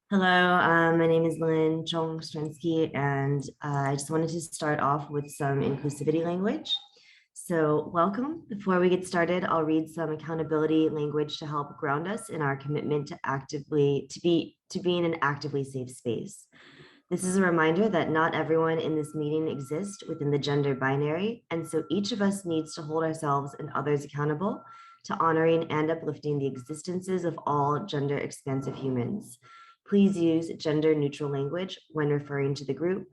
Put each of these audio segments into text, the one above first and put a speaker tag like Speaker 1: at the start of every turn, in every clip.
Speaker 1: Hello, my name is Lynn Chong-Stransky, and I just wanted to start off with some inclusivity language. So welcome. Before we get started, I'll read some accountability language to help ground us in our commitment to be in an actively safe space. This is a reminder that not everyone in this meeting exists within the gender binary, and so each of us needs to hold ourselves and others accountable to honoring and uplifting the existences of all gender expansive humans. Please use gender neutral language when referring to the group.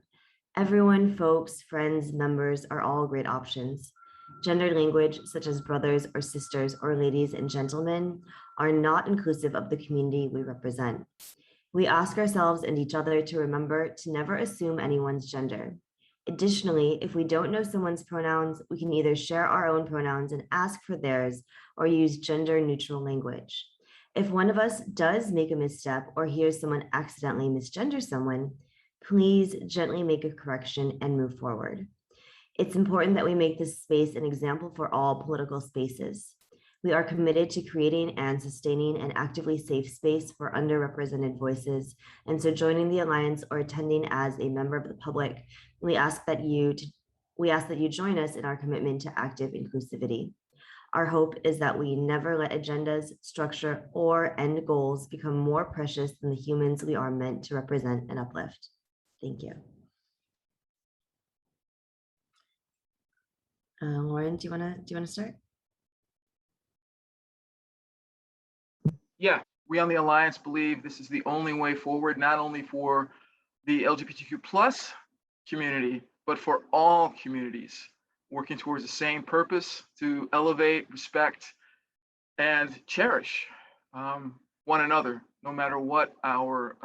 Speaker 1: Everyone, folks, friends, members are all great options. Gendered language such as brothers or sisters or ladies and gentlemen are not inclusive of the community we represent. We ask ourselves and each other to remember to never assume anyone's gender. Additionally, if we don't know someone's pronouns, we can either share our own pronouns and ask for theirs or use gender neutral language. If one of us does make a misstep or hears someone accidentally misgender someone, please gently make a correction and move forward. It's important that we make this space an example for all political spaces. We are committed to creating and sustaining an actively safe space for underrepresented voices. And so joining the Alliance or attending as a member of the public, we ask that you join us in our commitment to active inclusivity. Our hope is that we never let agendas, structure, or end goals become more precious than the humans we are meant to represent and uplift. Thank you. Lauren, do you want to start?
Speaker 2: Yeah, we on the Alliance believe this is the only way forward, not only for the LGBTQ plus community, but for all communities working towards the same purpose to elevate, respect, and cherish one another, no matter what our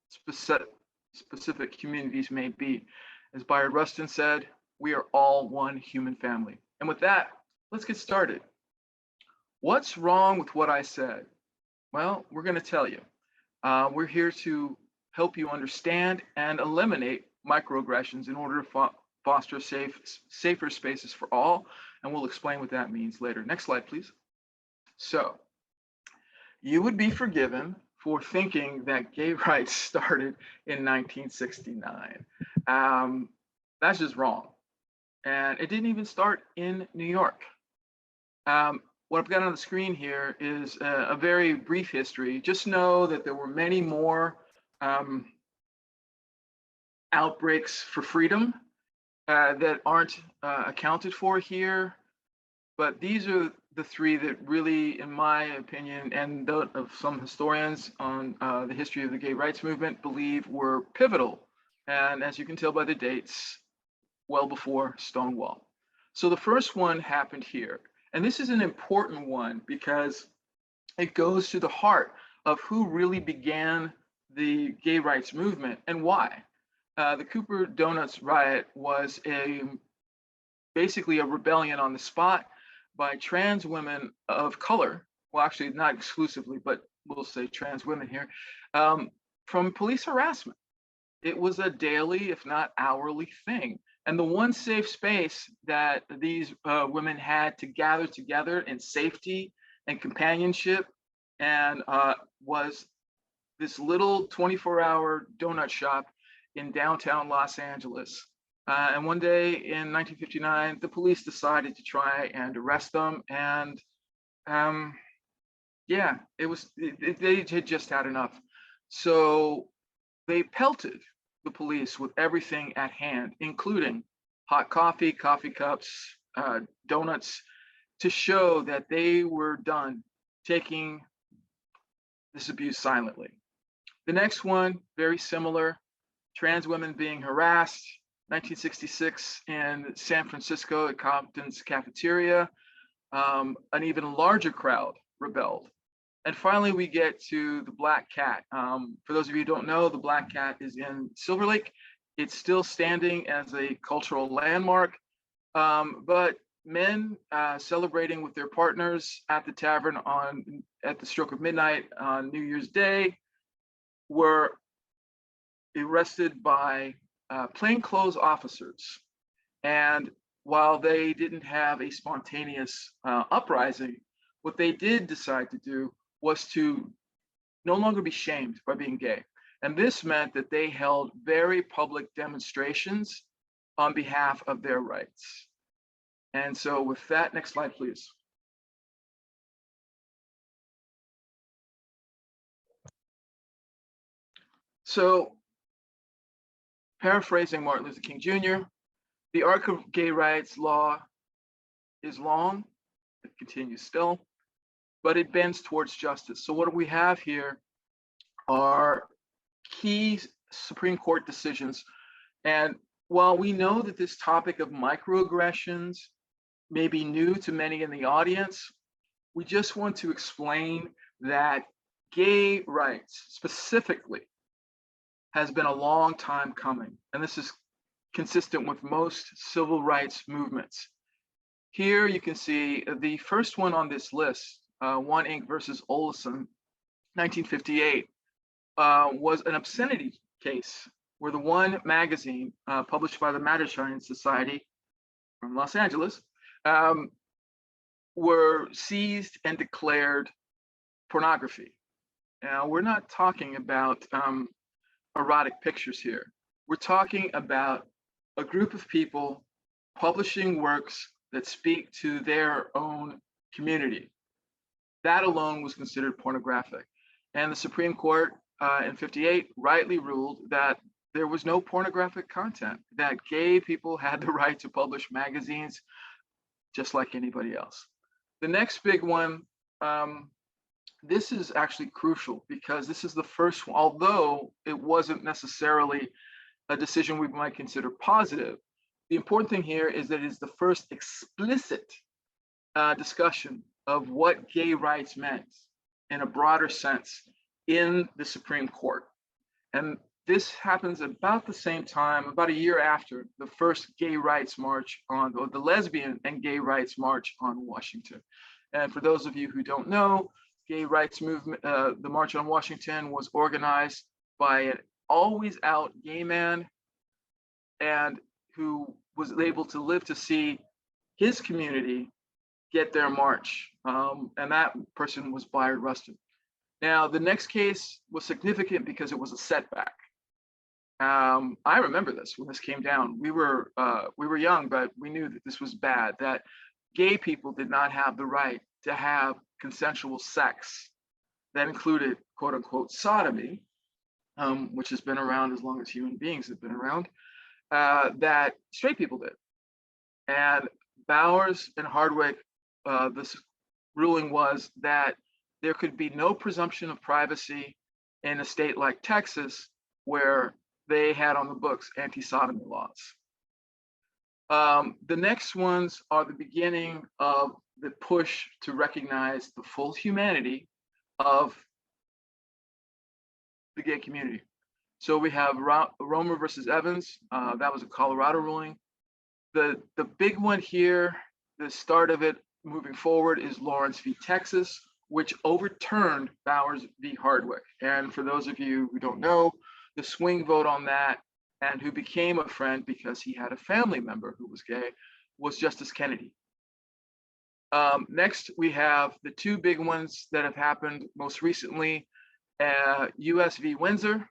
Speaker 2: specific communities may be. As Bayard Rustin said, we are all one human family. And with that, let's get started. What's wrong with what I said? Well, we're going to tell you. We're here to help you understand and eliminate microaggressions in order to foster safer spaces for all, and we'll explain what that means later. Next slide, please. So, you would be forgiven for thinking that gay rights started in 1969. That's just wrong. And it didn't even start in New York. What I've got on the screen here is a very brief history. Just know that there were many more outbreaks for freedom that aren't accounted for here, but these are the three that really, in my opinion, and those of some historians on the history of the gay rights movement, believe were pivotal. And as you can tell by the dates, well before Stonewall. So the first one happened here. And this is an important one because it goes to the heart of who really began the gay rights movement and why. The Cooper Donuts riot was basically a rebellion on the spot by trans women of color. Well, actually not exclusively, but we'll say trans women here, from police harassment. It was a daily, if not hourly thing. And the one safe space that these women had to gather together in safety and companionship and was this little 24-hour donut shop in downtown Los Angeles. And one day in 1959, the police decided to try and arrest them. And yeah, they had just had enough. So they pelted the police with everything at hand, including hot coffee, coffee cups, donuts, to show that they were done taking this abuse silently. The next one, very similar, trans women being harassed, 1966 in San Francisco at Compton's cafeteria. An even larger crowd rebelled. And finally, we get to the Black Cat. For those of you who don't know, the Black Cat is in Silver Lake. It's still standing as a cultural landmark, but men celebrating with their partners at the tavern at the stroke of midnight on New Year's Day were arrested by plainclothes officers. And while they didn't have a spontaneous uprising, what they did decide to do was to no longer be shamed by being gay. And this meant that they held very public demonstrations on behalf of their rights. And so with that, next slide, please. So paraphrasing Martin Luther King Jr., the arc of gay rights law is long, it continues still, but it bends towards justice. So what we have here are key Supreme Court decisions. And while we know that this topic of microaggressions may be new to many in the audience, we just want to explain that gay rights specifically has been a long time coming. And this is consistent with most civil rights movements. Here you can see the first one on this list, One Inc. versus Olson, 1958, was an obscenity case where the One magazine, published by the Microaggression Society from Los Angeles, were seized and declared pornography. Now, we're not talking about erotic pictures here. We're talking about a group of people publishing works that speak to their own community. That alone was considered pornographic. And the Supreme Court in 58 rightly ruled that there was no pornographic content, that gay people had the right to publish magazines just like anybody else. The next big one, this is actually crucial because this is the first one, although it wasn't necessarily a decision we might consider positive. The important thing here is that it is the first explicit discussion of what gay rights meant in a broader sense in the Supreme Court. And this happens about the same time, about a year after the first gay rights march on, or the lesbian and gay rights march on Washington. And for those of you who don't know, gay rights movement, the March on Washington was organized by an always out gay man and who was able to live to see his community get their march. And that person was Bayard Rustin. Now, the next case was significant because it was a setback. I remember this when this came down. We were young, but we knew that this was bad, that gay people did not have the right to have consensual sex. That included, quote unquote, sodomy, which has been around as long as human beings have been around, that straight people did. And Bowers and Hardwick, this ruling was that there could be no presumption of privacy in a state like Texas, where they had on the books anti-sodomy laws. The next ones are the beginning of the push to recognize the full humanity of the gay community. So we have Romer versus Evans, that was a Colorado ruling. The big one here, the start of it moving forward, is Lawrence v. Texas, which overturned Bowers v. Hardwick. And for those of you who don't know, the swing vote on that, and who became a friend because he had a family member who was gay, was Justice Kennedy. Next, we have the two big ones that have happened most recently, US v. Windsor,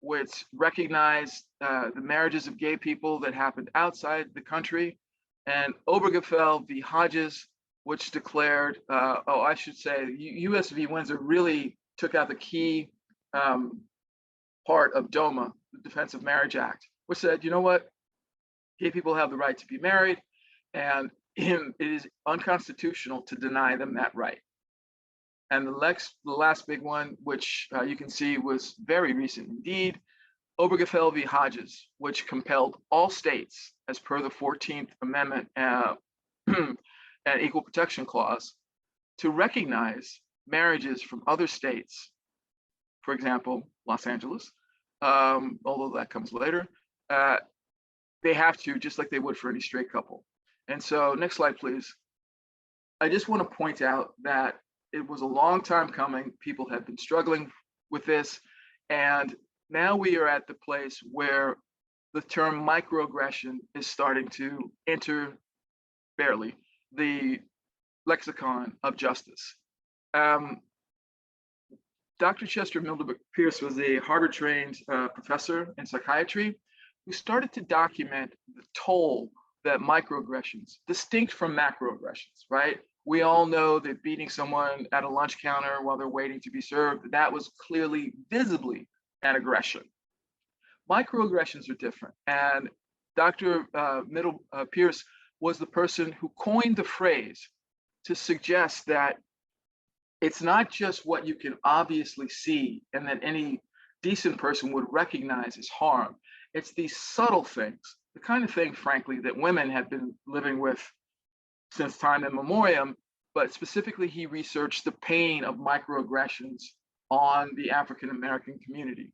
Speaker 2: which recognized the marriages of gay people that happened outside the country, and Obergefell v. Hodges, which declared, I should say, US v. Windsor really took out the key part of DOMA, the Defense of Marriage Act, which said, you know what, gay people have the right to be married, and it is unconstitutional to deny them that right. And the last big one, which you can see was very recent indeed, Obergefell v. Hodges, which compelled all states, as per the 14th Amendment and Equal Protection Clause, to recognize marriages from other states, for example, Los Angeles, although that comes later, they have to, just like they would for any straight couple. And so, next slide, please. I just want to point out that it was a long time coming. People have been struggling with this. And now we are at the place where the term microaggression is starting to enter barely the lexicon of justice. Dr. Chester Middlebrooke Pierce was a Harvard-trained professor in psychiatry who started to document the toll that microaggressions, distinct from macroaggressions, right? We all know that beating someone at a lunch counter while they're waiting to be served, that was clearly, visibly an aggression. Microaggressions are different. And Dr. Pierce was the person who coined the phrase to suggest that it's not just what you can obviously see and that any decent person would recognize as harm. It's these subtle things, the kind of thing, frankly, that women have been living with since time immemorial, but specifically he researched the pain of microaggressions on the African American community.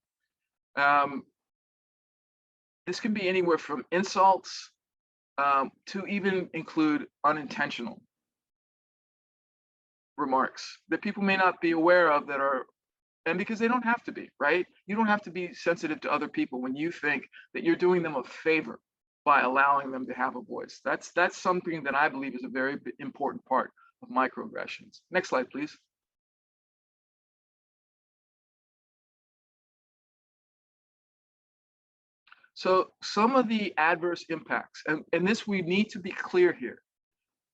Speaker 2: This can be anywhere from insults to even include unintentional remarks that people may not be aware of that are, and because they don't have to be, right? You don't have to be sensitive to other people when you think that you're doing them a favor by allowing them to have a voice. That's something that I believe is a very important part of microaggressions. Next slide, please. So some of the adverse impacts, and this we need to be clear here.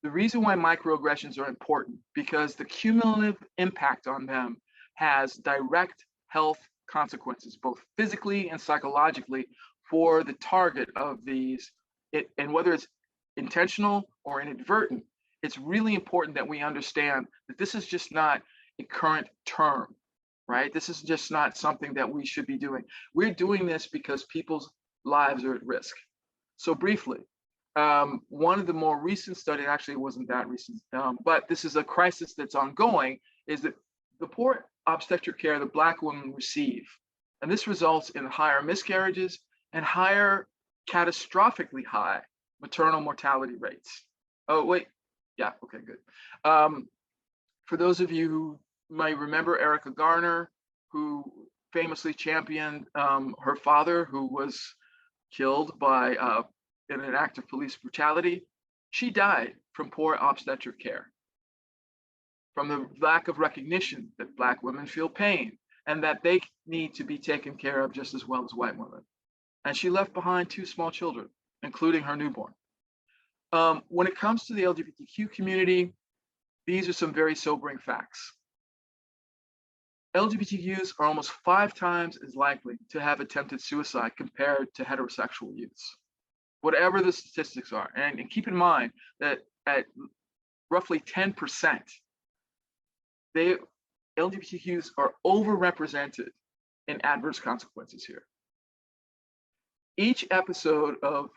Speaker 2: The reason why microaggressions are important, because the cumulative impact on them has direct health consequences, both physically and psychologically, for the target of these. And whether it's intentional or inadvertent, it's really important that we understand that this is just not a current term, right? This is just not something that we should be doing. We're doing this because people's lives are at risk. So briefly, one of the more recent studies, actually it wasn't that recent, but this is a crisis that's ongoing, is that the poor obstetric care that Black women receive, and this results in higher miscarriages and higher, catastrophically high maternal mortality rates. Oh, wait, yeah, okay, good. For those of you who might remember Erica Garner, who famously championed her father, who was killed by in an act of police brutality, she died from poor obstetric care, from the lack of recognition that Black women feel pain and that they need to be taken care of just as well as white women. And she left behind 2 small children, including her newborn. When it comes to the LGBTQ community, these are some very sobering facts. LGBTQs are almost 5 times as likely to have attempted suicide compared to heterosexual youths, whatever the statistics are. And keep in mind that at roughly 10%, LGBTQs are overrepresented in adverse consequences here. Each episode of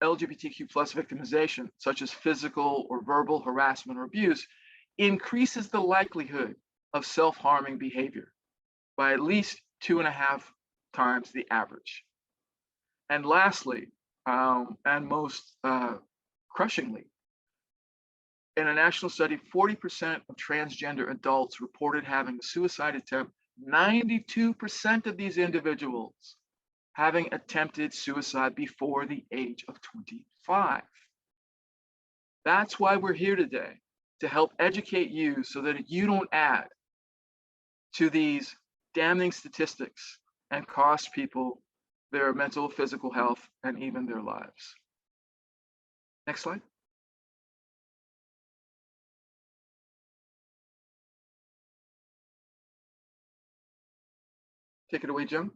Speaker 2: LGBTQ plus victimization, such as physical or verbal harassment or abuse, increases the likelihood of self-harming behavior by at least 2.5 times the average. And lastly, and most crushingly, in a national study, 40% of transgender adults reported having a suicide attempt. 92% of these individuals having attempted suicide before the age of 25. That's why we're here today, to help educate you so that you don't add to these damning statistics and cost people their mental, physical health, and even their lives. Next slide. Take it away, Jim.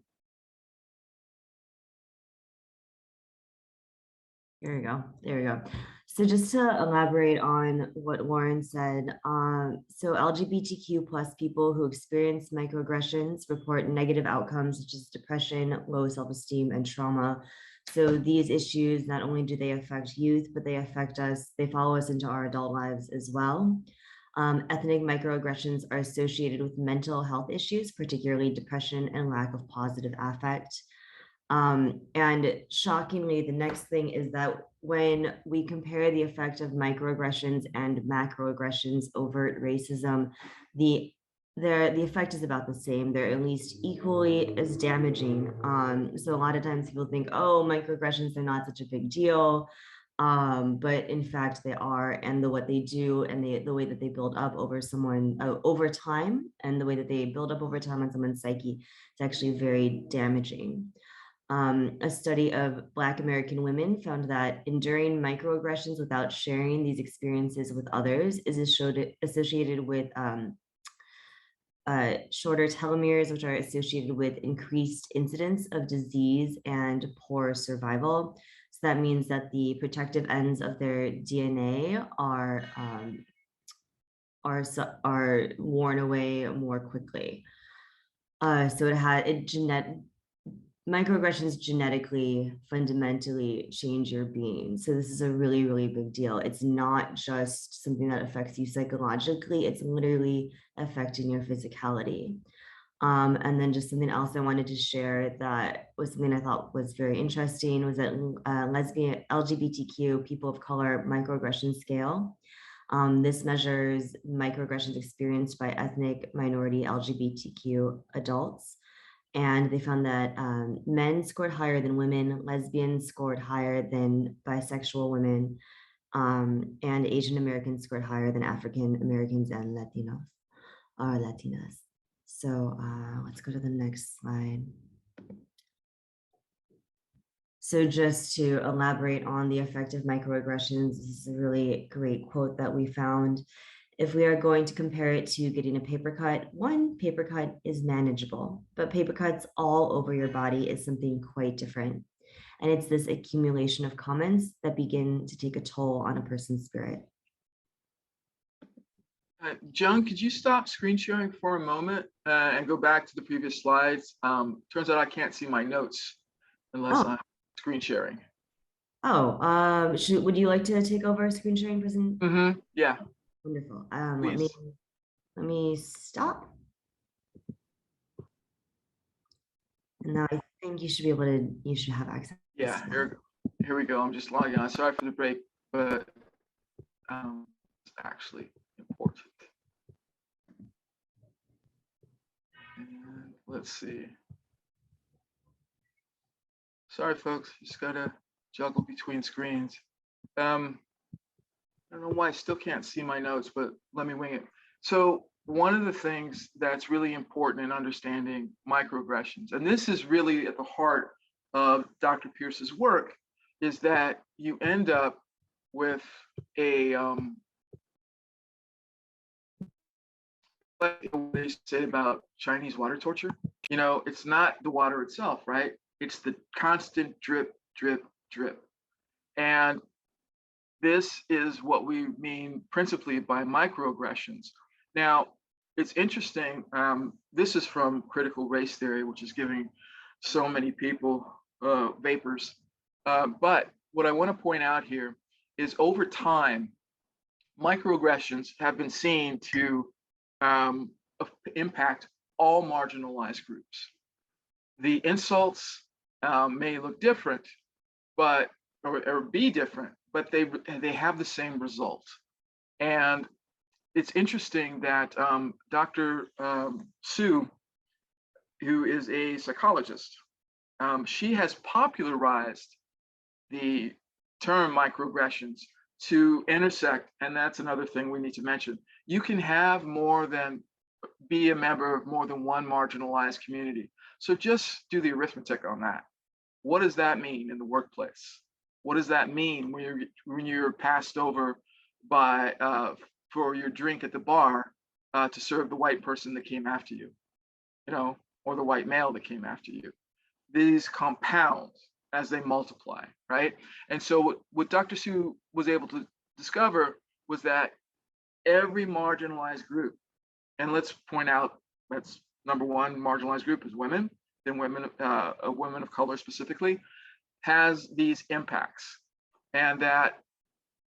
Speaker 1: There you go. There you go. So just to elaborate on what Warren said, so LGBTQ plus people who experience microaggressions report negative outcomes such as depression, low self-esteem, and trauma. So these issues, not only do they affect youth, but they affect us, they follow us into our adult lives as well. Ethnic microaggressions are associated with mental health issues, particularly depression and lack of positive affect. And shockingly, the next thing is that when we compare the effect of microaggressions and macroaggressions, overt racism, the effect is about the same. They're at least equally as damaging. So a lot of times people think, oh, microaggressions, they're not such a big deal. But in fact they are, and what they do and the way that they build up over someone over time, and the way that they build up over time on someone's psyche, it's actually very damaging. A study of Black American women found that enduring microaggressions without sharing these experiences with others is associated with shorter telomeres, which are associated with increased incidence of disease and poor survival. So that means that the protective ends of their DNA are worn away more quickly. So microaggressions genetically fundamentally change your being. So this is a really, really big deal. It's not just something that affects you psychologically, it's literally affecting your physicality. And then just something else I wanted to share that was something I thought was very interesting was that lesbian, LGBTQ, people of color microaggression scale. This measures microaggressions experienced by ethnic minority LGBTQ adults. And they found that men scored higher than women, lesbians scored higher than bisexual women, and Asian Americans scored higher than African Americans and Latinas. So let's go to the next slide. So just to elaborate on the effect of microaggressions, this is a really great quote that we found. If we are going to compare it to getting a paper cut, one paper cut is manageable, but paper cuts all over your body is something quite different. And it's this accumulation of comments that begin to take a toll on a person's spirit.
Speaker 2: Joan, could you stop screen sharing for a moment and go back to the previous slides? Turns out I can't see my notes unless I'm screen sharing.
Speaker 1: Would you like to take over screen sharing, President?
Speaker 2: Yeah.
Speaker 1: Wonderful. Let me stop. And now I think you should have access.
Speaker 2: Yeah, here we go. I'm just logging on. Sorry for the break, but it's actually important. And let's see. Sorry, folks. Just gotta juggle between screens. I don't know why I still can't see my notes, but let me wing it. So one of the things that's really important in understanding microaggressions, and this is really at the heart of Dr. Pierce's work, is that you end up with a like they say about Chinese water torture. You know, it's not the water itself, right? It's the constant drip, drip, drip. And this is what we mean principally by microaggressions. Now, it's interesting. This is from critical race theory, which is giving so many people vapors. But what I want to point out here is over time, microaggressions have been seen to impact all marginalized groups. The insults may look different, but or be different, but they have the same result. And it's interesting that Dr. Sue, who is a psychologist, she has popularized the term microaggressions to intersect, and that's another thing we need to mention. You can have be a member of more than one marginalized community. So just do the arithmetic on that. What does that mean in the workplace? What does that mean when you're passed over by for your drink at the bar to serve the white person that came after you, or the white male that came after you? These compound as they multiply, right? And so what Dr. Sue was able to discover was that every marginalized group, and let's point out that's number one marginalized group is women, then women of color specifically, has these impacts. And that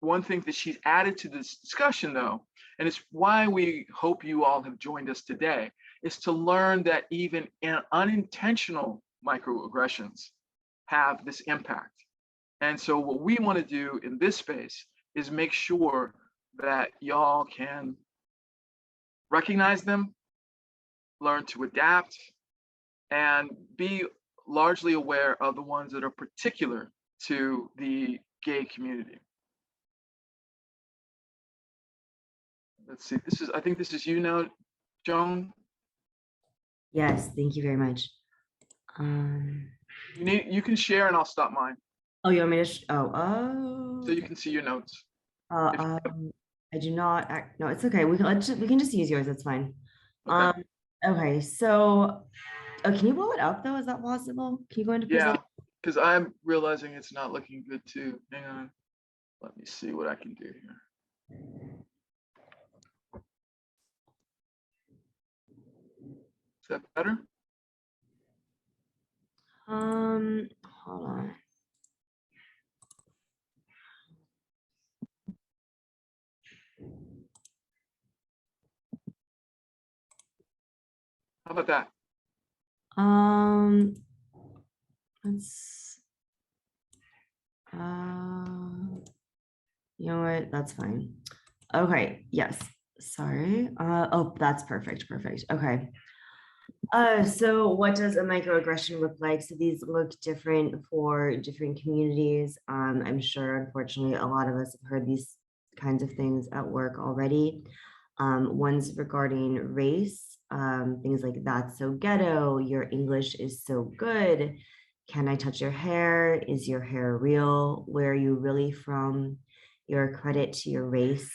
Speaker 2: one thing that she's added to this discussion, though, and it's why we hope you all have joined us today, is to learn that even unintentional microaggressions have this impact. And so what we want to do in this space is make sure that y'all can recognize them, learn to adapt, and be largely aware of the ones that are particular to the gay community. Let's see, I think this is you now, Joan.
Speaker 1: Yes, thank you very much.
Speaker 2: You can share and I'll stop mine.
Speaker 1: Oh, you want me to, oh.
Speaker 2: So you can see your notes.
Speaker 1: I do not, no, it's okay. We can just use yours, that's fine.
Speaker 2: Okay.
Speaker 1: Okay, so, can you blow it up though? Is that possible? Can you go into
Speaker 2: Yeah,
Speaker 1: present?
Speaker 2: because I'm realizing it's not looking good too. Hang on. Let me see what I can do here. Is that better?
Speaker 1: Hold on.
Speaker 2: How about that?
Speaker 1: Let's, you know what, that's fine. Okay, yes, sorry. Oh, that's perfect, perfect, okay. So what does a microaggression look like? So these look different for different communities. I'm sure, unfortunately, a lot of us have heard these kinds of things at work already. Ones regarding race, things like that's so ghetto, your English is so good. Can I touch your hair? Is your hair real? Where are you really from? Your credit to your race.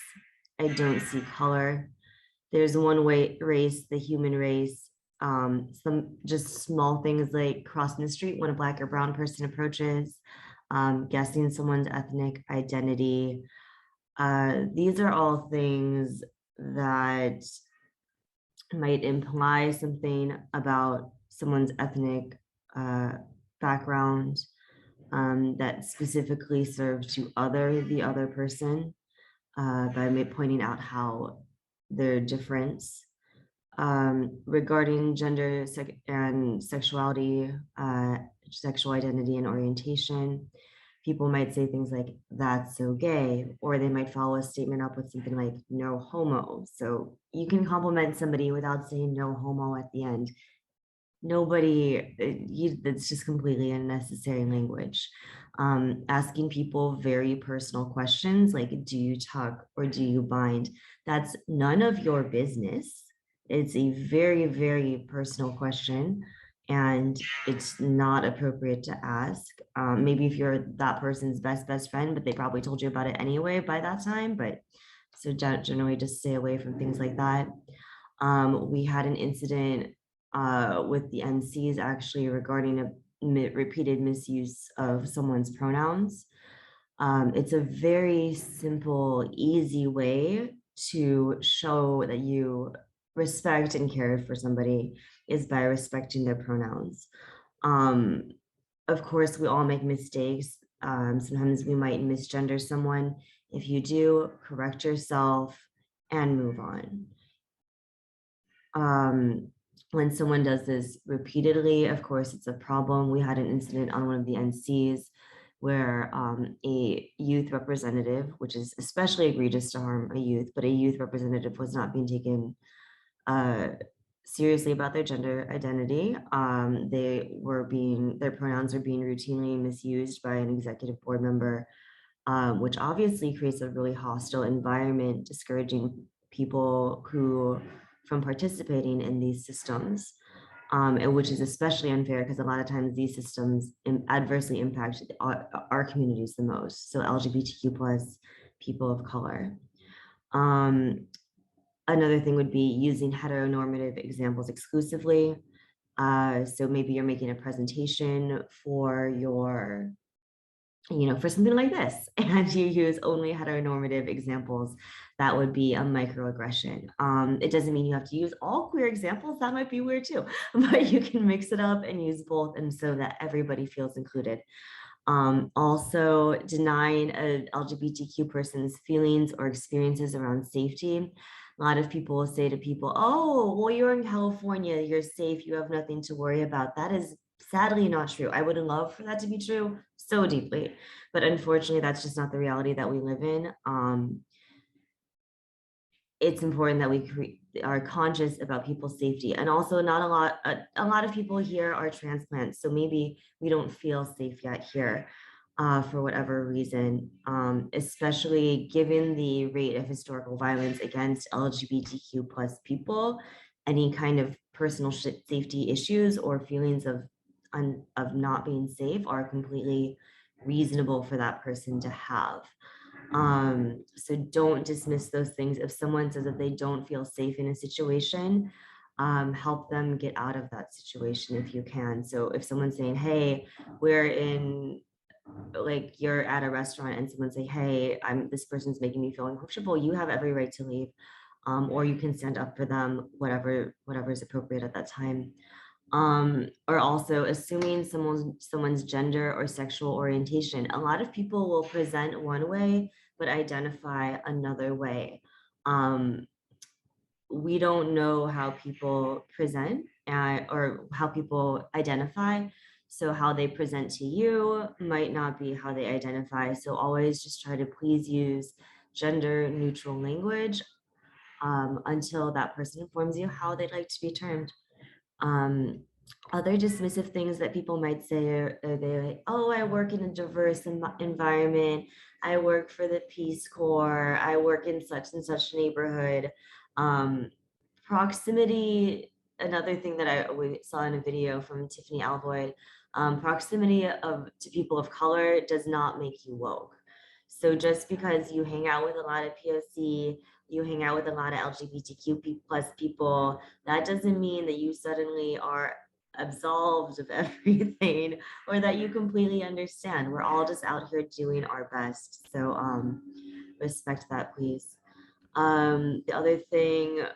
Speaker 1: I don't see color. There's one way race, the human race. Some just small things like crossing the street when a Black or brown person approaches, guessing someone's ethnic identity. These are all things that might imply something about someone's ethnic background, that specifically serve to other the other person, by pointing out how they're different. Regarding gender and sexuality, sexual identity and orientation, people might say things like, that's so gay, or they might follow a statement up with something like, no homo. So you can compliment somebody without saying no homo at the end. Nobody, it's just completely unnecessary language. Asking people very personal questions like, do you tuck or do you bind? That's none of your business. It's a very, very personal question, and it's not appropriate to ask. Maybe if you're that person's best friend, but they probably told you about it anyway by that time. But so generally just stay away from things like that. We had an incident with the NCs actually regarding a repeated misuse of someone's pronouns. It's a very simple, easy way to show that you respect and care for somebody is by respecting their pronouns. Of course, we all make mistakes. Sometimes we might misgender someone. If you do, correct yourself and move on. When someone does this repeatedly, of course, it's a problem. We had an incident on one of the NCs where a youth representative, which is especially egregious to harm a youth, but a youth representative was not being taken seriously about their gender identity. Their pronouns are being routinely misused by an executive board member, which obviously creates a really hostile environment, discouraging people from participating in these systems, and which is especially unfair because a lot of times these systems adversely impact our communities the most. So LGBTQ plus people of color. Another thing would be using heteronormative examples exclusively. So maybe you're making a presentation for for something like this, and you use only heteronormative examples, that would be a microaggression. It doesn't mean you have to use all queer examples, that might be weird too, but you can mix it up and use both, and so that everybody feels included. Also denying a LGBTQ person's feelings or experiences around safety. A lot of people will say to people, oh, well, you're in California, you're safe, you have nothing to worry about. That is sadly not true. I would love for that to be true so deeply, but unfortunately, that's just not the reality that we live in. It's important that we are conscious about people's safety, and also not a lot of people here are transplants, so maybe we don't feel safe yet here. for whatever reason, especially given the rate of historical violence against LGBTQ plus people. Any kind of personal safety issues or feelings of not being safe are completely reasonable for that person to have. So don't dismiss those things. If someone says that they don't feel safe in a situation, help them get out of that situation if you can. So if someone's saying, hey, we're in, like, you're at a restaurant and someone say, hey, this person's making me feel uncomfortable, you have every right to leave. Or you can stand up for them, whatever is appropriate at that time. Or also assuming someone's gender or sexual orientation. A lot of people will present one way but identify another way. We don't know how people present or how people identify. So how they present to you might not be how they identify. So always just try to please use gender neutral language until that person informs you how they'd like to be termed. Um, Other dismissive things that people might say are they like, oh, I work in a diverse environment. I work for the Peace Corps. I work in such and such neighborhood. Um, Proximity, another thing that we saw in a video from Tiffany Alvoyd, proximity to people of color does not make you woke. So just because you hang out with a lot of POC, you hang out with a lot of LGBTQ plus people, that doesn't mean that you suddenly are absolved of everything or that you completely understand. We're all just out here doing our best. So respect that, please. The other thing,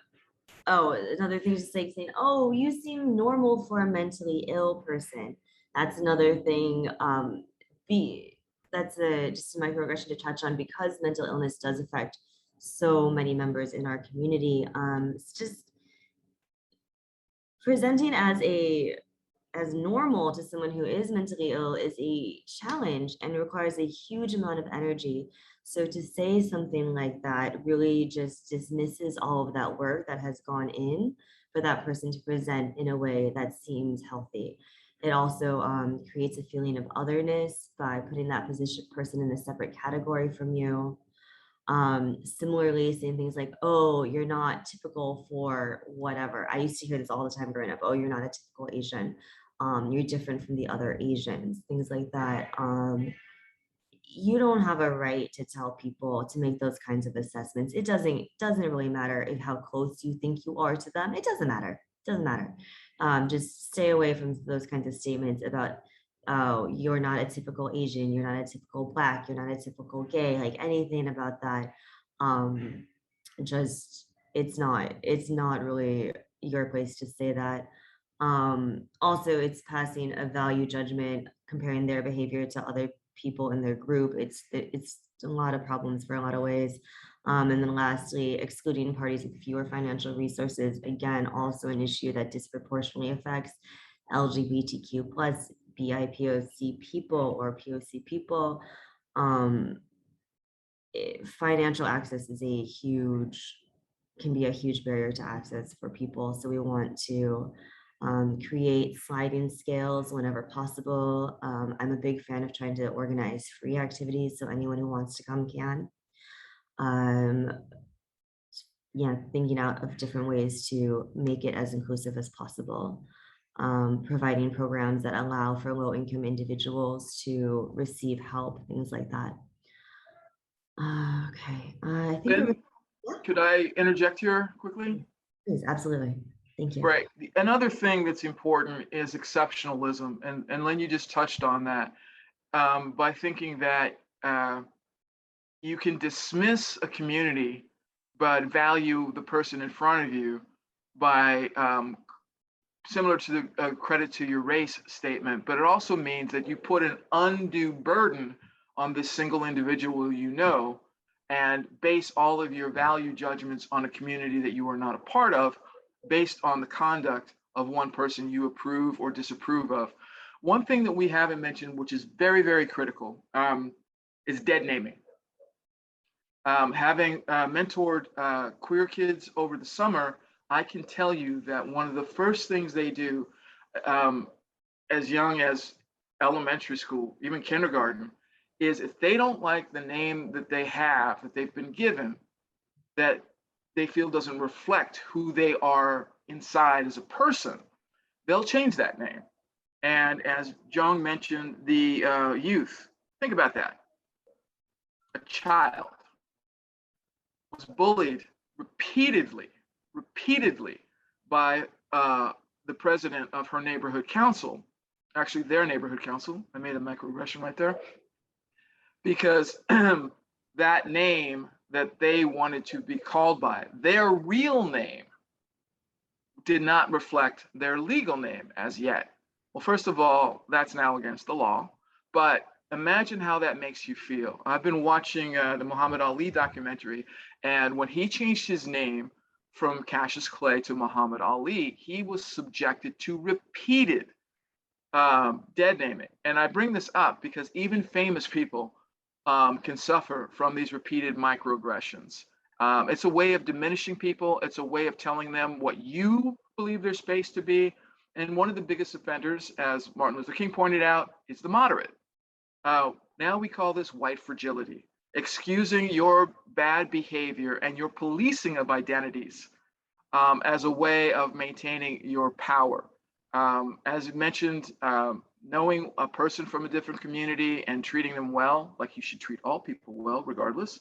Speaker 1: oh, another thing is just like saying, oh, you seem normal for a mentally ill person. That's another thing. That's just a microaggression to touch on because mental illness does affect so many members in our community. It's just presenting as normal to someone who is mentally ill is a challenge and requires a huge amount of energy. So to say something like that really just dismisses all of that work that has gone in for that person to present in a way that seems healthy. It also creates a feeling of otherness by putting that person in a separate category from you. Similarly, saying things like, oh, you're not typical for whatever. I used to hear this all the time growing up. Oh, you're not a typical Asian. You're different from the other Asians, things like that. You don't have a right to tell people to make those kinds of assessments. It doesn't really matter if how close you think you are to them. It doesn't matter. It doesn't matter. Just stay away from those kinds of statements about, oh, you're not a typical Asian, you're not a typical Black, you're not a typical gay, like anything about that. Just it's not really your place to say that. Also, it's passing a value judgment, comparing their behavior to other people in their group. It's a lot of problems for a lot of ways. And then lastly, excluding parties with fewer financial resources, again, also an issue that disproportionately affects LGBTQ plus BIPOC people or POC people. Financial access can be a huge barrier to access for people. So we want to create sliding scales whenever possible. I'm a big fan of trying to organize free activities so anyone who wants to come can. Yeah, thinking out of different ways to make it as inclusive as possible. Providing programs that allow for low-income individuals to receive help, things like that. Okay, I think
Speaker 2: Then, could I interject here quickly?
Speaker 1: please, absolutely. Thank you.
Speaker 2: Right. Another thing that's important is exceptionalism, and Lynn, you just touched on that by thinking that you can dismiss a community but value the person in front of you by similar to the credit to your race statement, but it also means that you put an undue burden on this single individual you know and base all of your value judgments on a community that you are not a part of based on the conduct of one person you approve or disapprove of. One thing that we haven't mentioned, which is very, very critical, is dead naming. Having mentored queer kids over the summer, I can tell you that one of the first things they do as young as elementary school, even kindergarten, is if they don't like the name that they have, that they've been given, that they feel doesn't reflect who they are inside as a person, they'll change that name. And as Jung mentioned, the youth, think about that. A child was bullied repeatedly by the president of her neighborhood council, actually their neighborhood council. I made a microaggression right there, because that name that they wanted to be called by, their real name, did not reflect their legal name as yet. Well, first of all, that's now against the law, but imagine how that makes you feel. I've been watching the Muhammad Ali documentary, and when he changed his name from Cassius Clay to Muhammad Ali, he was subjected to repeated dead naming. And I bring this up because even famous people can suffer from these repeated microaggressions. It's a way of diminishing people. It's a way of telling them what you believe their space to be. And one of the biggest offenders, as Martin Luther King pointed out, is the moderate. Now we call this white fragility, excusing your bad behavior and your policing of identities as a way of maintaining your power. As mentioned, knowing a person from a different community and treating them well, like you should treat all people well, regardless.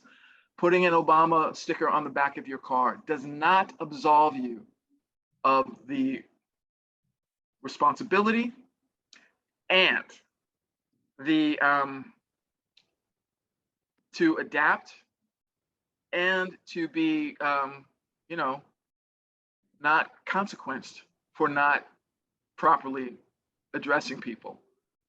Speaker 2: Putting an Obama sticker on the back of your car does not absolve you of the responsibility and the to adapt and to be, not consequenced for not properly addressing people.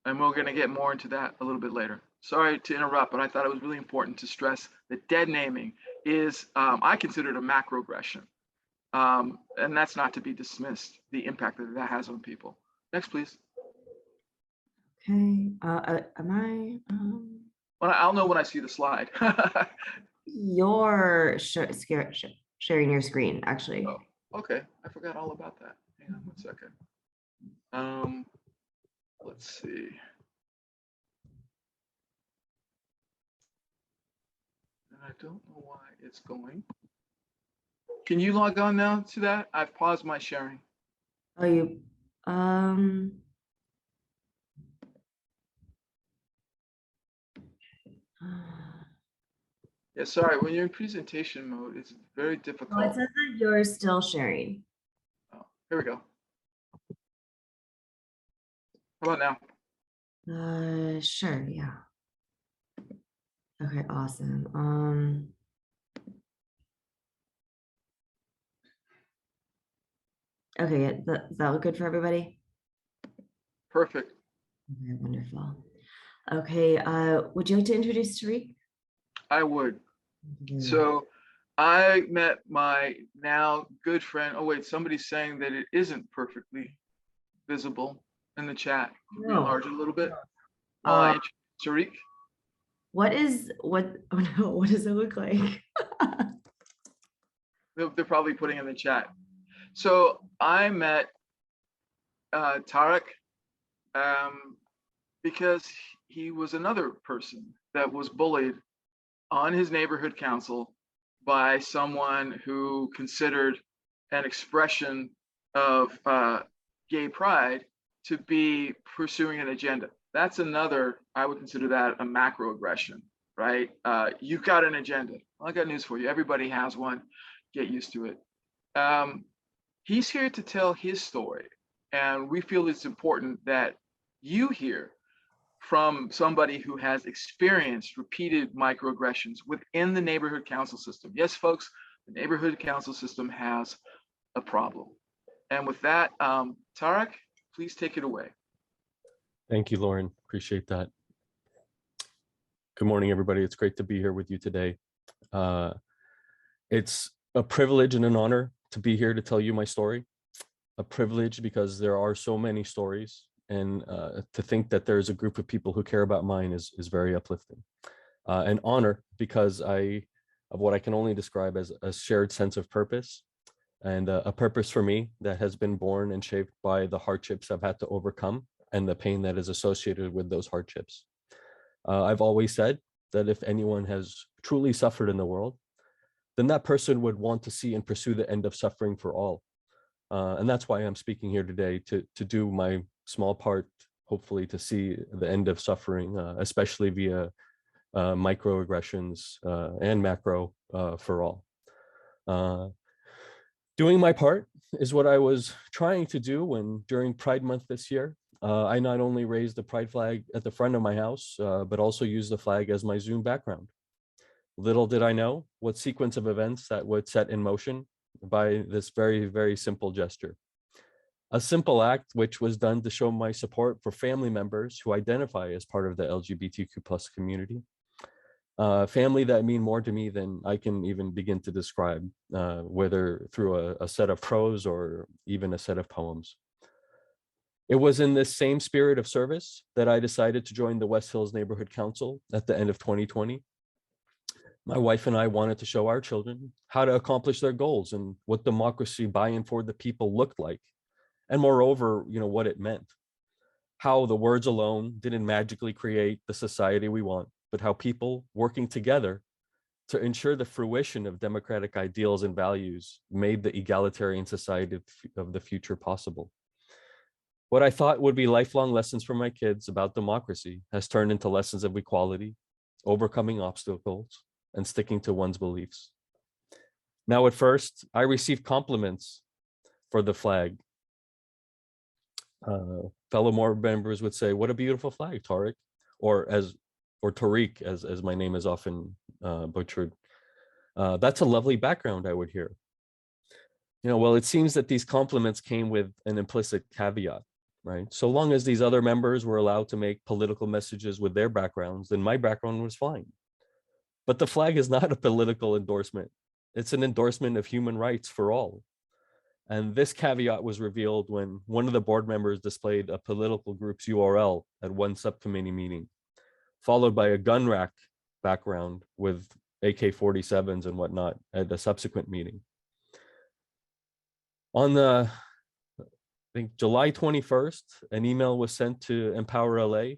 Speaker 2: And we're going to get more into that a little bit later. Sorry to interrupt, but I thought it was really important to stress that dead naming is, I consider it a macroaggression. And that's not to be dismissed, the impact that that has on people. Next, please.
Speaker 1: Okay, am I?
Speaker 2: Well, I'll know when I see the slide.
Speaker 1: You're sharing your screen, actually.
Speaker 2: Oh, okay. I forgot all about that. Hang on 1 second. Let's see. And I don't know why it's going. Can you log on now to that? I've paused my sharing.
Speaker 1: Oh, you,
Speaker 2: Yeah, sorry. When you're in presentation mode, it's very
Speaker 1: well,
Speaker 2: difficult.
Speaker 1: it says that you're still sharing.
Speaker 2: Oh, here we go. How about now?
Speaker 1: Sure, yeah. Okay, awesome. Okay, yeah, does that look good for everybody?
Speaker 2: Perfect.
Speaker 1: Okay, wonderful. Okay, would you like to introduce Tariq?
Speaker 2: I would. So I met my now good friend. Oh, wait, somebody's saying that it isn't perfectly visible in the chat. Can you enlarge it a little bit? While I introduce Tariq.
Speaker 1: What oh no, what does it look like?
Speaker 2: They're probably putting in the chat. So I met Tariq because he was another person that was bullied on his neighborhood council by someone who considered an expression of gay pride to be pursuing an agenda. That's another, I would consider that a macroaggression, right? You've got an agenda. Well, I got news for you. Everybody has one. Get used to it. He's here to tell his story. And we feel it's important that you hear from somebody who has experienced repeated microaggressions within the neighborhood council system. Yes, folks, the neighborhood council system has a problem. And with that, Tariq, please take it away.
Speaker 3: Thank you, Lauren. Appreciate that. Good morning, everybody. It's great to be here with you today. It's a privilege and an honor to be here to tell you my story. A privilege because there are so many stories, and to think that there's a group of people who care about mine is very uplifting. An honor because of what I can only describe as a shared sense of purpose, and a purpose for me that has been born and shaped by the hardships I've had to overcome and the pain that is associated with those hardships. I've always said that if anyone has truly suffered in the world, then that person would want to see and pursue the end of suffering for all. And that's why I'm speaking here today, to do my small part, hopefully to see the end of suffering, especially via microaggressions and macro for all. Doing my part is what I was trying to do when, during Pride Month this year, I not only raised the pride flag at the front of my house, but also used the flag as my Zoom background. Little did I know what sequence of events that would set in motion by this very, very simple gesture. A simple act which was done to show my support for family members who identify as part of the LGBTQ plus community. Family that mean more to me than I can even begin to describe, whether through a set of prose or even a set of poems. It was in this same spirit of service that I decided to join the West Hills Neighborhood Council at the end of 2020. My wife and I wanted to show our children how to accomplish their goals and what democracy by and for the people looked like. And moreover, what it meant. How the words alone didn't magically create the society we want, but how people working together to ensure the fruition of democratic ideals and values made the egalitarian society of the future possible. What I thought would be lifelong lessons for my kids about democracy has turned into lessons of equality, overcoming obstacles, and sticking to one's beliefs. Now, at first, I received compliments for the flag. Fellow board members would say, "What a beautiful flag, Tariq," or Tariq, as my name is often butchered. That's a lovely background, I would hear. Well, it seems that these compliments came with an implicit caveat, right? So long as these other members were allowed to make political messages with their backgrounds, then my background was fine. But the flag is not a political endorsement. It's an endorsement of human rights for all. And this caveat was revealed when one of the board members displayed a political group's URL at one subcommittee meeting, followed by a gun rack background with AK-47s and whatnot at a subsequent meeting. On I think July 21st, an email was sent to Empower LA,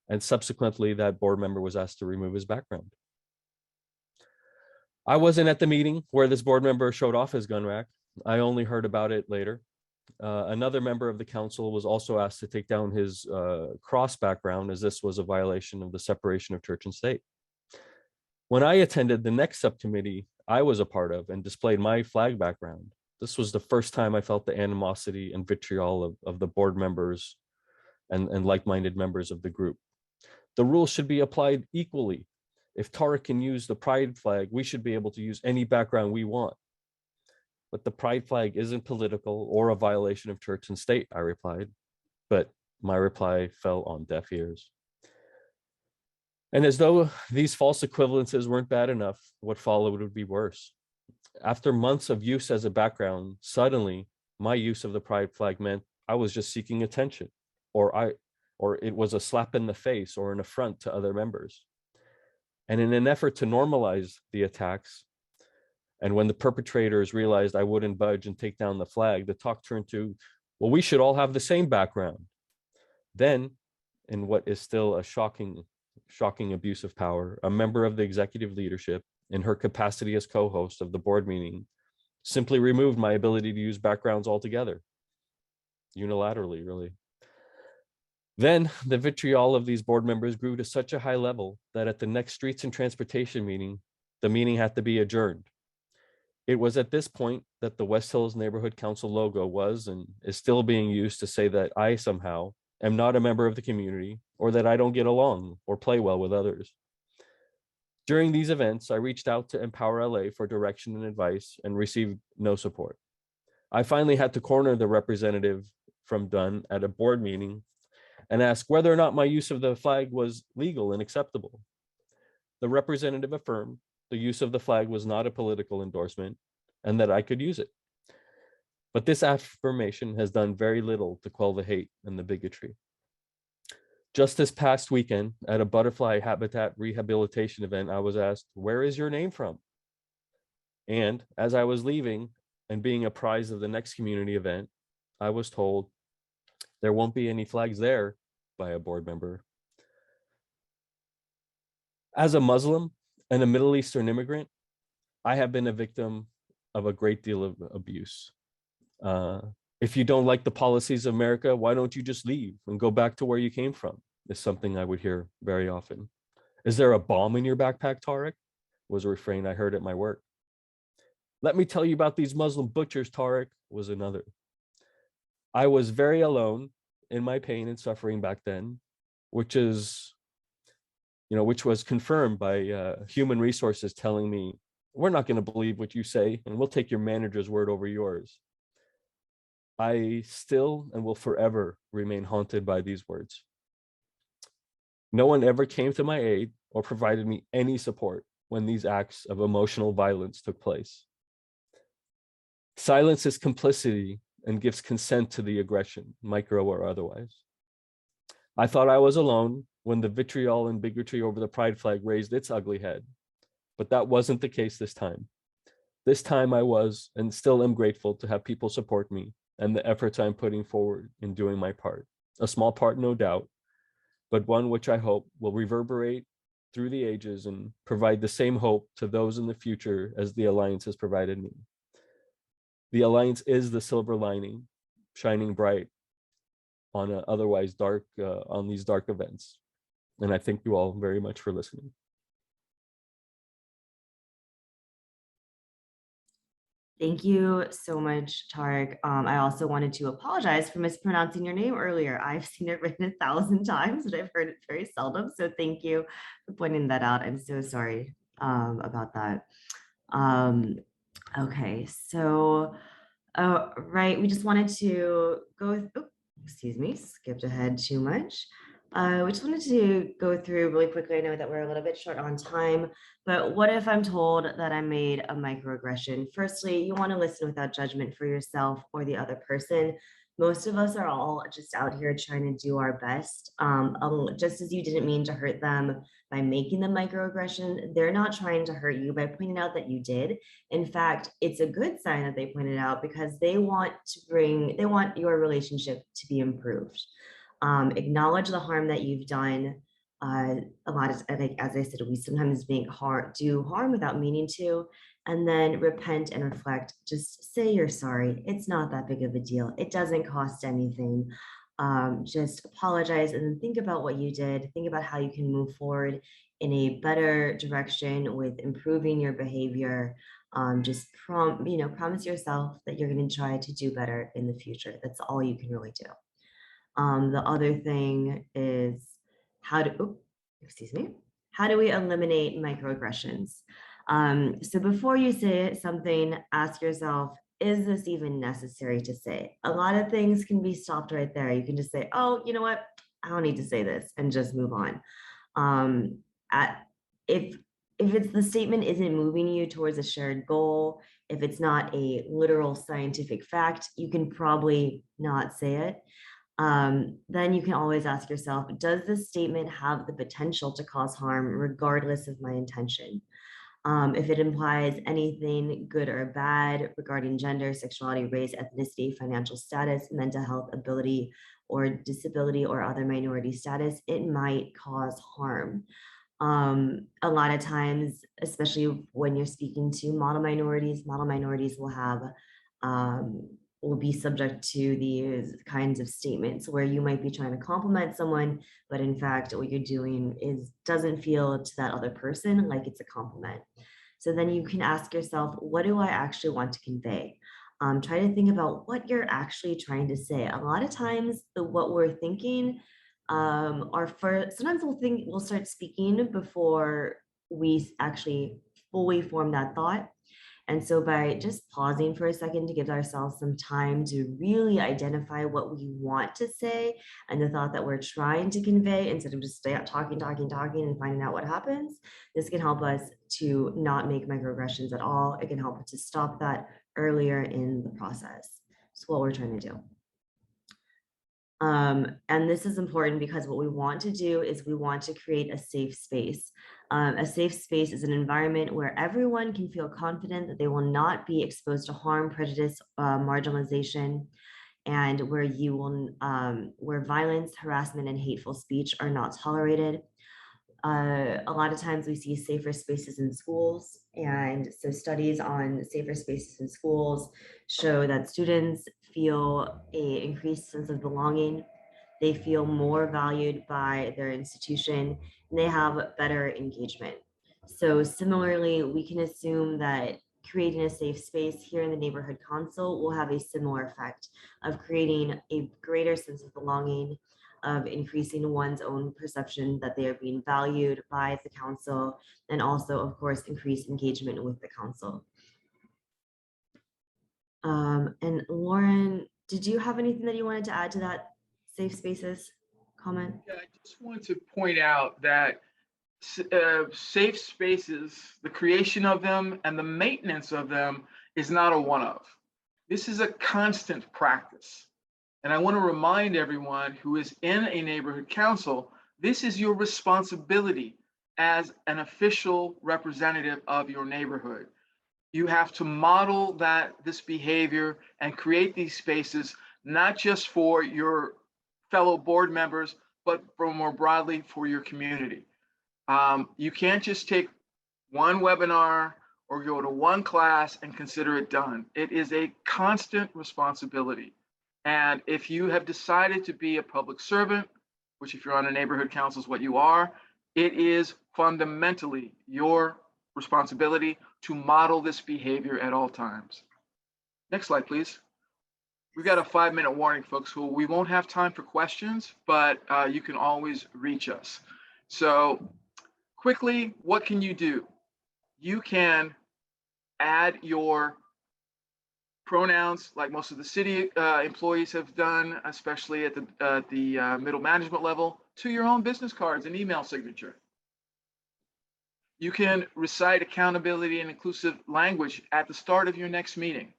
Speaker 3: and subsequently that board member was asked to remove his background. I wasn't at the meeting where this board member showed off his gun rack. I only heard about it later. Another member of the council was also asked to take down his cross background, as this was a violation of the separation of church and state. When I attended the next subcommittee I was a part of and displayed my flag background, this was the first time I felt the animosity and vitriol of the board members and like-minded members of the group. The rules should be applied equally. If Tariq can use the pride flag, we should be able to use any background we want. But the pride flag isn't political or a violation of church and state, I replied. But my reply fell on deaf ears. And as though these false equivalences weren't bad enough, what followed would be worse. After months of use as a background, suddenly my use of the pride flag meant I was just seeking attention, or it was a slap in the face or an affront to other members. And in an effort to normalize the attacks, and when the perpetrators realized I wouldn't budge and take down the flag, the talk turned to, well, we should all have the same background. Then, in what is still a shocking abuse of power, a member of the executive leadership, in her capacity as co-host of the board meeting, simply removed my ability to use backgrounds altogether. Unilaterally, really. Then the vitriol of these board members grew to such a high level that at the next Streets and Transportation meeting, the meeting had to be adjourned. It was at this point that the West Hills Neighborhood Council logo was and is still being used to say that I somehow am not a member of the community, or that I don't get along or play well with others. During these events, I reached out to Empower LA for direction and advice and received no support. I finally had to corner the representative from Dunn at a board meeting and ask whether or not my use of the flag was legal and acceptable. The representative affirmed the use of the flag was not a political endorsement and that I could use it. But this affirmation has done very little to quell the hate and the bigotry. Just this past weekend at a butterfly habitat rehabilitation event, I was asked, "Where is your name from?" And as I was leaving and being apprised of the next community event, I was told there won't be any flags there by a board member. As a Muslim and a Middle Eastern immigrant, I have been a victim of a great deal of abuse. If you don't like the policies of America, why don't you just leave and go back to where you came from? Is something I would hear very often. Is there a bomb in your backpack, Tariq? Was a refrain I heard at my work. Let me tell you about these Muslim butchers, Tariq, was another. I was very alone in my pain and suffering back then, which was confirmed by human resources telling me, we're not going to believe what you say, and we'll take your manager's word over yours. I still and will forever remain haunted by these words. No one ever came to my aid or provided me any support when these acts of emotional violence took place. Silence is complicity and gives consent to the aggression, micro or otherwise. I thought I was alone when the vitriol and bigotry over the pride flag raised its ugly head, but that wasn't the case this time. This time I was and still am grateful to have people support me and the efforts I'm putting forward in doing my part. A small part, no doubt, but one which I hope will reverberate through the ages and provide the same hope to those in the future as the Alliance has provided me. The Alliance is the silver lining, shining bright on otherwise dark, on these dark events. And I thank you all very much for listening.
Speaker 1: Thank you so much, Tariq. I also wanted to apologize for mispronouncing your name earlier. I've seen it written 1,000 times, but I've heard it very seldom. So thank you for pointing that out. I'm so sorry about that. Okay, so right, we just wanted to go, excuse me, skipped ahead too much. We just wanted to go through really quickly. I know that we're a little bit short on time, but what if I'm told that I made a microaggression? Firstly, you want to listen without judgment for yourself or the other person. Most of us are all just out here trying to do our best. Just as you didn't mean to hurt them by making the microaggression, they're not trying to hurt you by pointing out that you did. In fact, it's a good sign that they pointed out because they want your relationship to be improved. Acknowledge the harm that you've done. A lot of, as I said, we sometimes do harm without meaning to, and then repent and reflect. Just say you're sorry. It's not that big of a deal. It doesn't cost anything. Just apologize and then think about what you did. Think about how you can move forward in a better direction with improving your behavior. Just promise yourself that you're going to try to do better in the future. That's all you can really do. The other thing is how do we eliminate microaggressions? So before you say something, ask yourself, is this even necessary to say? A lot of things can be stopped right there. You can just say, oh, you know what? I don't need to say this and just move on. If it's the statement isn't moving you towards a shared goal, if it's not a literal scientific fact, you can probably not say it. Then you can always ask yourself, does this statement have the potential to cause harm regardless of my intention? If it implies anything good or bad regarding gender, sexuality, race, ethnicity, financial status, mental health, ability, or disability, or other minority status, it might cause harm. A lot of times, especially when you're speaking to model minorities will be subject to these kinds of statements where you might be trying to compliment someone, but in fact, what you're doing doesn't feel to that other person like it's a compliment. So then you can ask yourself, what do I actually want to convey? Try to think about what you're actually trying to say. A lot of times, what we're thinking sometimes we'll start speaking before we actually fully form that thought. And so by just pausing for a second to give ourselves some time to really identify what we want to say and the thought that we're trying to convey instead of just talking and finding out what happens, this can help us to not make microaggressions at all. It can help us to stop that earlier in the process. It's what we're trying to do. And this is important because what we want to do is we want to create a safe space. A safe space is an environment where everyone can feel confident that they will not be exposed to harm, prejudice, marginalization, and where violence, harassment, and hateful speech are not tolerated. A lot of times we see safer spaces in schools, and so studies on safer spaces in schools show that students feel a increased sense of belonging. They feel more valued by their institution, and they have better engagement. So similarly, we can assume that creating a safe space here in the neighborhood council will have a similar effect of creating a greater sense of belonging, of increasing one's own perception that they are being valued by the council, and also, of course, increase engagement with the council. And Lauren, did you have anything that you wanted to add to that safe spaces comment?
Speaker 2: Yeah, I just wanted to point out that safe spaces, the creation of them and the maintenance of them is not a one-off. This is a constant practice. And I want to remind everyone who is in a neighborhood council, this is your responsibility as an official representative of your neighborhood. You have to model this behavior and create these spaces, not just for your fellow board members, but more broadly for your community. You can't just take one webinar or go to one class and consider it done. It is a constant responsibility. And if you have decided to be a public servant, which if you're on a neighborhood council is what you are, it is fundamentally your responsibility to model this behavior at all times. Next slide, please. We've got a 5-minute warning, folks, who we won't have time for questions, but you can always reach us. So quickly, what can you do? You can add your pronouns like most of the city employees have done, especially at the middle management level, to your own business cards and email signature. You can recite accountability and inclusive language at the start of your next meeting.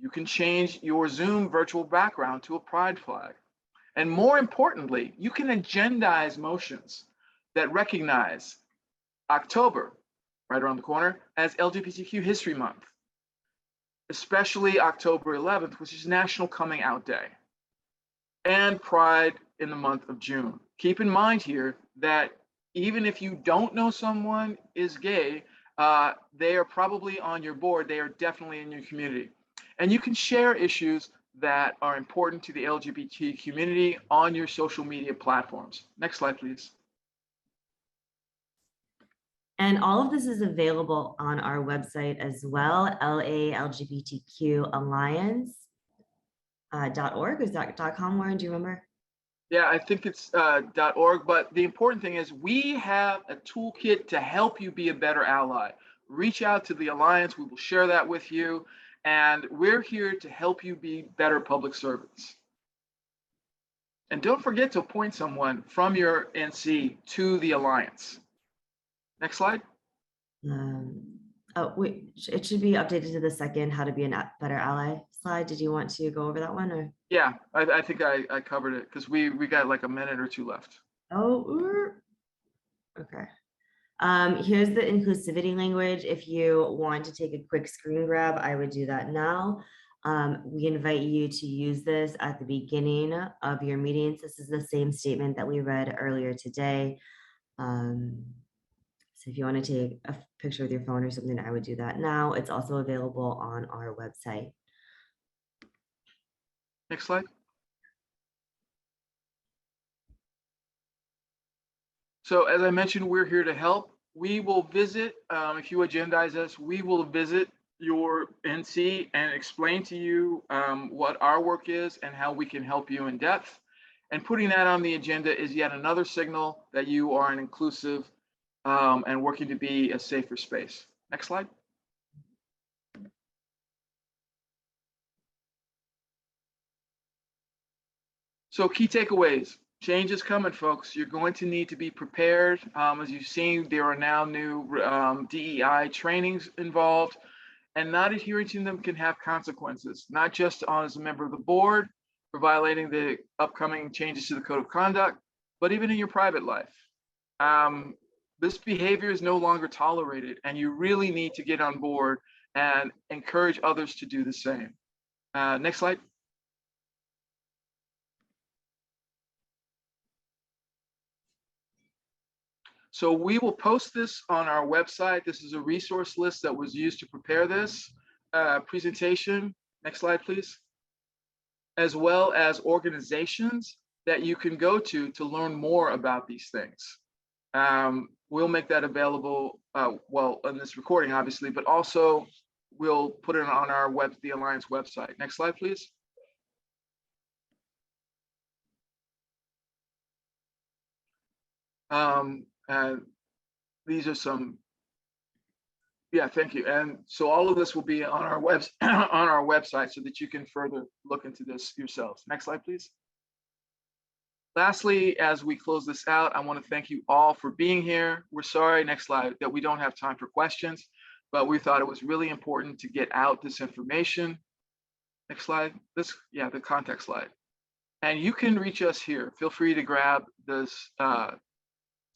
Speaker 2: You can change your Zoom virtual background to a pride flag. And more importantly, you can agendize motions that recognize October, right around the corner, as LGBTQ History Month, especially October 11th, which is National Coming Out Day, and Pride in the month of June. Keep in mind here that even if you don't know someone is gay, they are probably on your board. They are definitely in your community. And you can share issues that are important to the LGBT community on your social media platforms. Next slide, please.
Speaker 1: And all of this is available on our website as well, LALGBTQ.org. Is that .com, Lauren? Do you remember?
Speaker 2: Yeah, I think it's .org, but the important thing is we have a toolkit to help you be a better ally. Reach out to the Alliance, we will share that with you, and we're here to help you be better public servants. And don't forget to appoint someone from your NC to the Alliance. Next slide.
Speaker 1: Oh, wait, it should be updated to the second how to be a better ally slide. Did you want to go over that one? Or?
Speaker 2: Yeah, I think I covered it because we got like a minute or two left.
Speaker 1: Oh, okay. Here's the inclusivity language. If you want to take a quick screen grab, I would do that now. We invite you to use this at the beginning of your meetings. This is the same statement that we read earlier today. So if you want to take a picture with your phone or something, I would do that now. It's also available on our website.
Speaker 2: Next slide. So as I mentioned, we're here to help. We will visit, if you agendize us, we will visit your NC and explain to you what our work is and how we can help you in depth. And putting that on the agenda is yet another signal that you are an inclusive and working to be a safer space. Next slide. So key takeaways. Change is coming, folks. You're going to need to be prepared. As you've seen, there are now new DEI trainings involved, and not adhering to them can have consequences, not just as a member of the board for violating the upcoming changes to the code of conduct, but even in your private life. This behavior is no longer tolerated, and you really need to get on board and encourage others to do the same. Next slide. So we will post this on our website. This is a resource list that was used to prepare this presentation. Next slide, please. As well as organizations that you can go to learn more about these things. We'll make that available, well, on this recording, obviously, but also we'll put it on our the Alliance website. Next slide, please. These are some, yeah, thank you. And so all of this will be on our website so that you can further look into this yourselves. Next slide, please. Lastly, as we close this out, I want to thank you all for being here. We're sorry, next slide, that we don't have time for questions, but we thought it was really important to get out this information. Next slide. Yeah, the contact slide. And you can reach us here. Feel free to grab this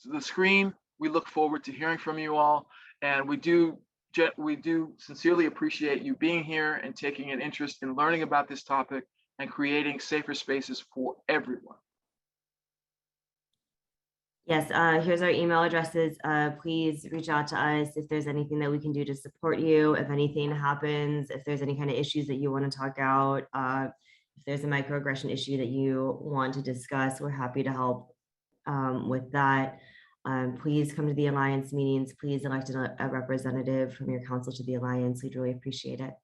Speaker 2: the screen. We look forward to hearing from you all, and we do sincerely appreciate you being here and taking an interest in learning about this topic and creating safer spaces for everyone.
Speaker 1: Yes, here's our email addresses. Please reach out to us if there's anything that we can do to support you. If anything happens, if there's any kind of issues that you want to talk out, if there's a microaggression issue that you want to discuss, we're happy to help with that. Please come to the Alliance meetings. Please elect a representative from your council to the Alliance. We'd really appreciate it.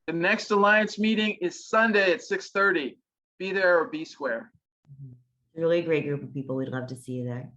Speaker 2: The next Alliance meeting is Sunday at 6:30. Be there or be square.
Speaker 1: Really great group of people. We'd love to see you there.